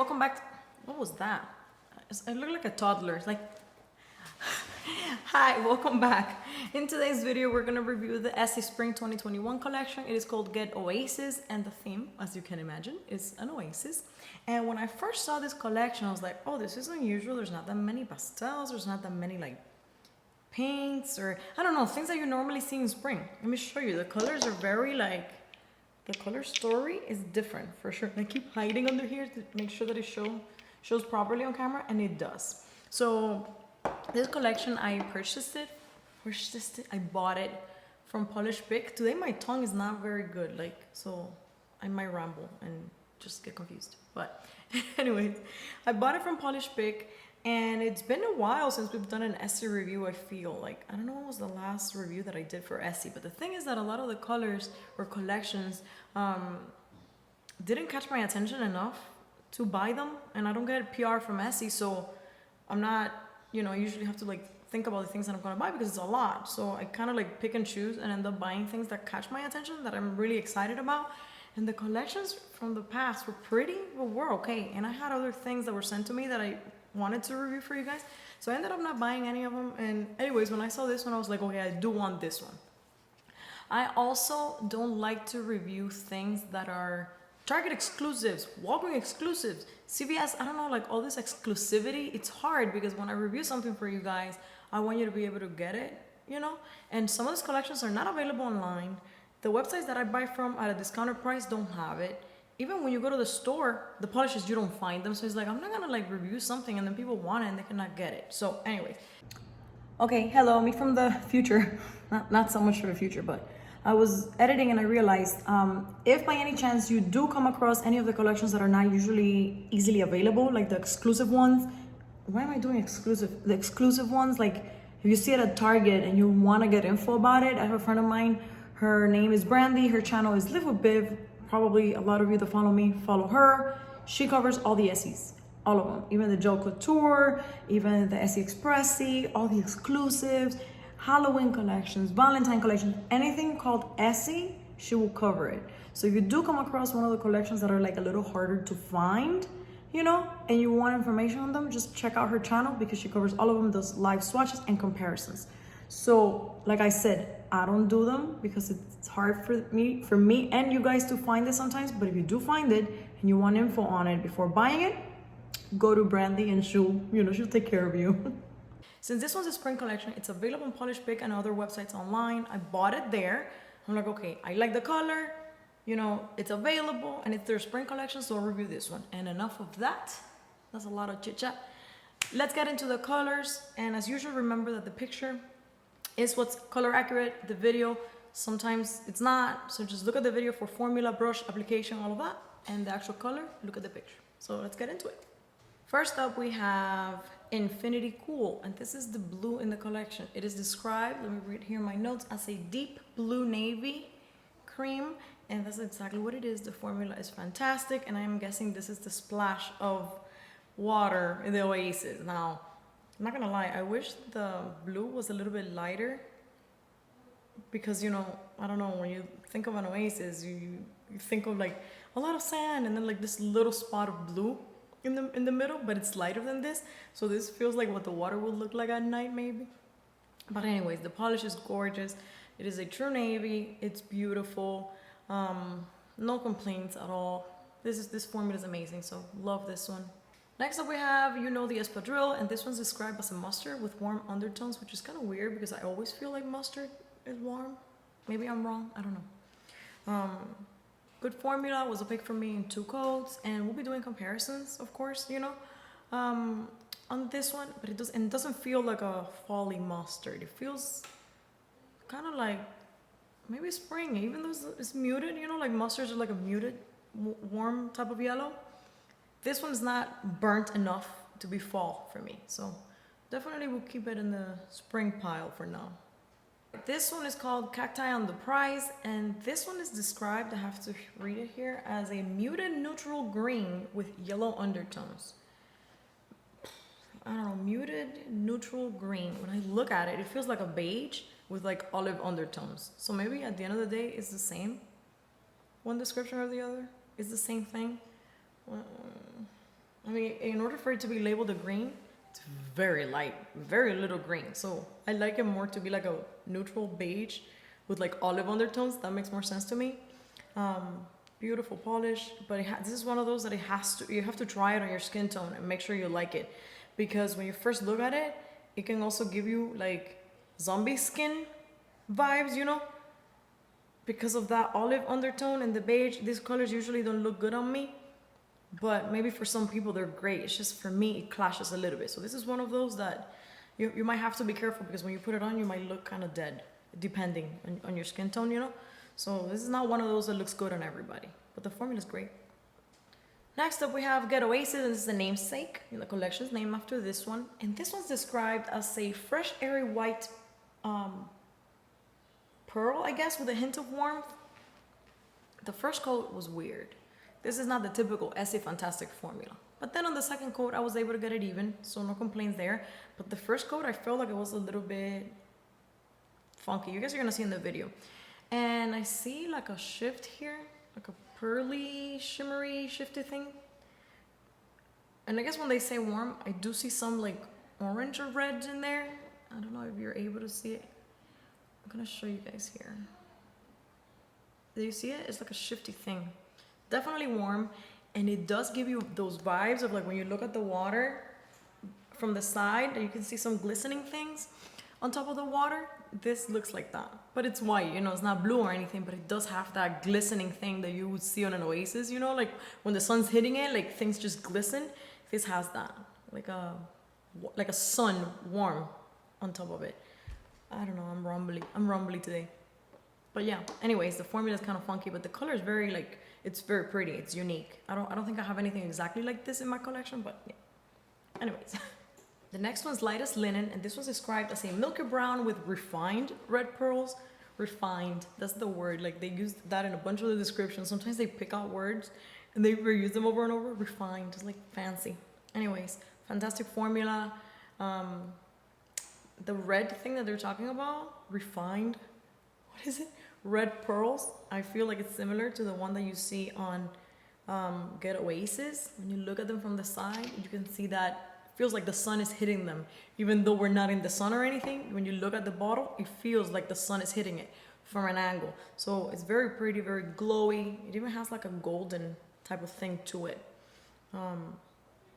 welcome back. What was that? I look like a toddler. It's like, hi, welcome back. In today's video, we're gonna review the Essie Spring 2021 collection. It is called Get Oasis, and the theme, as you can imagine, is an oasis. And when I first saw this collection, I was like, oh, this is unusual. There's not that many pastels. There's not that many like pinks or I don't know, things that you normally see in spring. Let me show you. The colors are very like, the color story is different for sure. I keep hiding under here to make sure that it shows properly on camera, and it does. So this collection, I purchased it. I bought it from Polished Pick. Today my tongue is not very good, like, so I might ramble and just get confused. But anyways, I bought it from Polished Pick, and it's been a while since we've done an Essie review. I feel like, I don't know when was the last review that I did for Essie, but the thing is that a lot of the colors or collections didn't catch my attention enough to buy them, and I don't get PR from Essie, so I'm not, I usually have to like think about the things that I'm gonna buy because it's a lot. So I kind of like pick and choose and end up buying things that catch my attention, that I'm really excited about. And the collections from the past were pretty, but were okay. And I had other things that were sent to me that I wanted to review for you guys. So I ended up not buying any of them. And anyways, when I saw this one, I was like, okay, I do want this one. I also don't like to review things that are Target exclusives, Walgreens exclusives, CVS, I don't know, like all this exclusivity. It's hard because when I review something for you guys, I want you to be able to get it, And some of these collections are not available online. The websites that I buy from at a discounted price don't have it. Even when you go to the store, the polishes, you don't find them. So it's like, I'm not gonna like review something and then people want it and they cannot get it. So anyway. Okay, hello, me from the future. Not so much for the future, but I was editing and I realized if by any chance you do come across any of the collections that are not usually easily available, like the exclusive ones, why am I doing exclusive? The exclusive ones, like if you see it at Target and you want to get info about it, I have a friend of mine, her name is Brandy, her channel is LivWithBiv. Probably a lot of you that follow me follow her. She covers all the Essies, all of them, even the Gel Couture, even the Essie Expressi, all the exclusives, Halloween collections, Valentine collections, anything called Essie, she will cover it. So if you do come across one of the collections that are like a little harder to find, and you want information on them, just check out her channel because she covers all of them, does live swatches and comparisons. So like I said, I don't do them because it's hard for me and you guys to find it sometimes. But if you do find it and you want info on it before buying it, go to Brandy and she'll take care of you. Since this one's a spring collection, it's available on Polished Pick and other websites online. I bought it there. I'm like, okay, I like the color, it's available and it's their spring collection, so I'll review this one. And enough of that. That's a lot of chit chat. Let's get into the colors. And as usual, remember that the picture is what's color accurate. The video, sometimes it's not. So just look at the video for formula, brush, application, all of that. And the actual color, look at the picture. So let's get into it. First up, we have Infinity Cool, and this is the blue in the collection. It is described, let me read here my notes, as a deep blue navy cream, and that's exactly what it is. The formula is fantastic, and I'm guessing this is the splash of water in the Oasis. Now, I'm not gonna lie, I wish the blue was a little bit lighter because, I don't know, when you think of an Oasis, you think of like a lot of sand and then like this little spot of blue in the middle, but it's lighter than this. So this feels like what the water would look like at night maybe. But anyways, the polish is gorgeous. It is a true navy. It's beautiful. No complaints at all. This formula is amazing, so love this one. Next up we have, the Espadrille, and this one's described as a mustard with warm undertones, which is kind of weird because I always feel like mustard is warm. Maybe I'm wrong, I don't know. Good formula, was a pick for me in 2 coats, and we'll be doing comparisons, of course, on this one, but it doesn't feel like a fally mustard. It feels kind of like maybe spring, even though it's muted, like mustards are like a muted, warm type of yellow. This one's not burnt enough to be fall for me, so definitely we'll keep it in the spring pile for now. This one is called Cacti on the Prize, and this one is described, I have to read it here, as a muted neutral green with yellow undertones. I don't know, muted neutral green. When I look at it, it feels like a beige with like olive undertones. So maybe at the end of the day, it's the same. One description or the other is the same thing. I mean, in order for it to be labeled a green, it's very light, very little green. So I like it more to be like a neutral beige with like olive undertones. That makes more sense to me. Beautiful polish, but this is one of those that you have to try it on your skin tone and make sure you like it, because when you first look at it, it can also give you like zombie skin vibes, you know, because of that olive undertone and the beige. These colors usually don't look good on me, but maybe for some people they're great. It's just for me it clashes a little bit. So this is one of those that you might have to be careful, because when you put it on you might look kind of dead depending on your skin tone, you know. So this is not one of those that looks good on everybody, but the formula is great. Next up we have Get Oasis, and this is the namesake in the collection's named after this one. And this one's described as a fresh, airy white pearl, I guess, with a hint of warmth. The first coat was weird. This is not the typical Essie Fantastic formula. But then on the second coat I was able to get it even, so no complaints there. But the first coat I felt like it was a little bit funky. You guys are gonna see in the video. And I see like a shift here, like a pearly, shimmery, shifty thing. And I guess when they say warm, I do see some like orange or reds in there. I don't know if you're able to see it. I'm gonna show you guys here. Do you see it? It's like a shifty thing. Definitely warm, and it does give you those vibes of like when you look at the water from the side, you can see some glistening things on top of the water. This looks like that, but it's white, you know, it's not blue or anything, but it does have that glistening thing that you would see on an Oasis, you know, like when the sun's hitting it, like things just glisten. This has that, like a sun warm on top of it. I don't know, I'm rumbly today. But yeah, anyways, the formula is kind of funky, but the color is very like, it's very pretty, it's unique. I don't think I have anything exactly like this in my collection, but yeah. Anyways. The next one's Light as Linen, and this was described as a milky brown with refined red pearls. Refined, that's the word. Like they used that in a bunch of the descriptions. Sometimes they pick out words and they reuse them over and over. Refined, just like fancy. Anyways, fantastic formula. The red thing that they're talking about, refined, what is it? Red pearls. I feel like it's similar to the one that you see on Get Oasis. When you look at them from the side, you can see that feels like the sun is hitting them, even though we're not in the sun or anything. When you look at the bottle, it feels like the sun is hitting it from an angle. So it's very pretty, very glowy. It even has like a golden type of thing to it.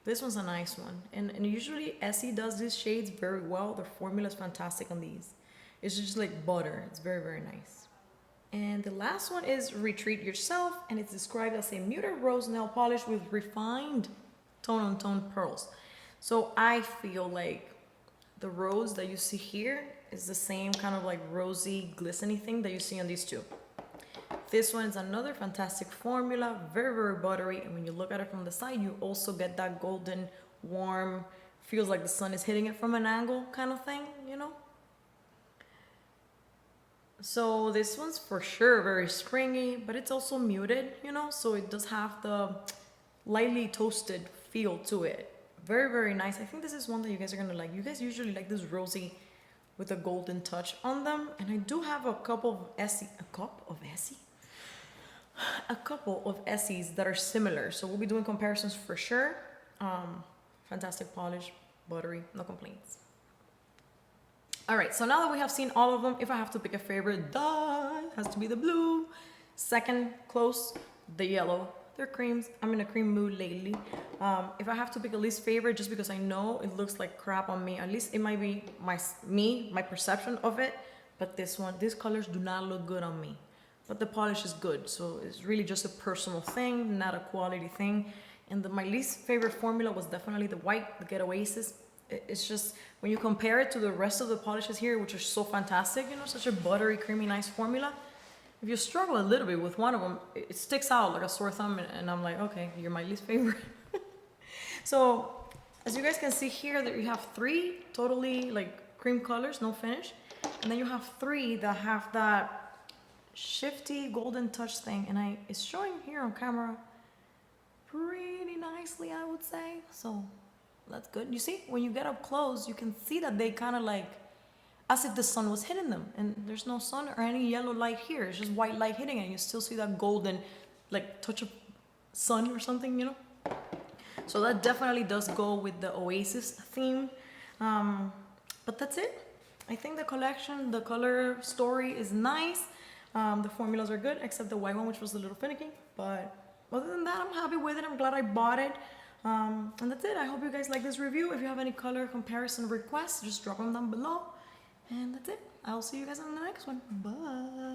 This one's a nice one, and usually Essie does these shades very well. Their formula is fantastic on these. It's just like butter. It's very, very nice. And the last one is Retreat Yourself, and it's described as a muted rose nail polish with refined tone-on-tone pearls. So I feel like the rose that you see here is the same kind of like rosy, glistening thing that you see on these two. This one is another fantastic formula, very, very buttery. And when you look at it from the side, you also get that golden, warm, feels like the sun is hitting it from an angle kind of thing, you know? So this one's for sure very springy, but it's also muted, you know? So it does have the lightly toasted feel to it. Very, very nice. I think this is one that you guys are gonna like. You guys usually like this rosy with a golden touch on them. And I do have a couple of Essies that are similar. So we'll be doing comparisons for sure. Fantastic polish, buttery, no complaints. All right, so now that we have seen all of them, if I have to pick a favorite, it has to be the blue. Second, close, the yellow. They're creams. I'm in a cream mood lately. If I have to pick a least favorite, just because I know it looks like crap on me, at least it might be my perception of it. But these colors do not look good on me. But the polish is good, so it's really just a personal thing, not a quality thing. And my least favorite formula was definitely the white, the Get Oasis. It's just, when you compare it to the rest of the polishes here, which are so fantastic, you know, such a buttery, creamy, nice formula. If you struggle a little bit with one of them, it sticks out like a sore thumb, and I'm like, okay, you're my least favorite. So, as you guys can see here, that you have 3 totally like cream colors, no finish. And then you have 3 that have that shifty golden touch thing, and it's showing here on camera pretty nicely, I would say. So that's good. You see, when you get up close, you can see that they kind of like as if the sun was hitting them, and there's no sun or any yellow light here. It's just white light hitting it. You still see that golden like touch of sun or something, you know. So that definitely does go with the Oasis theme. But that's it. I think the collection, the color story is nice. The formulas are good, except the white one, which was a little finicky. But other than that, I'm happy with it. I'm glad I bought it. And that's it. I hope you guys like this review. If you have any color comparison requests, just drop them down below. And that's it. I'll see you guys in the next one. Bye.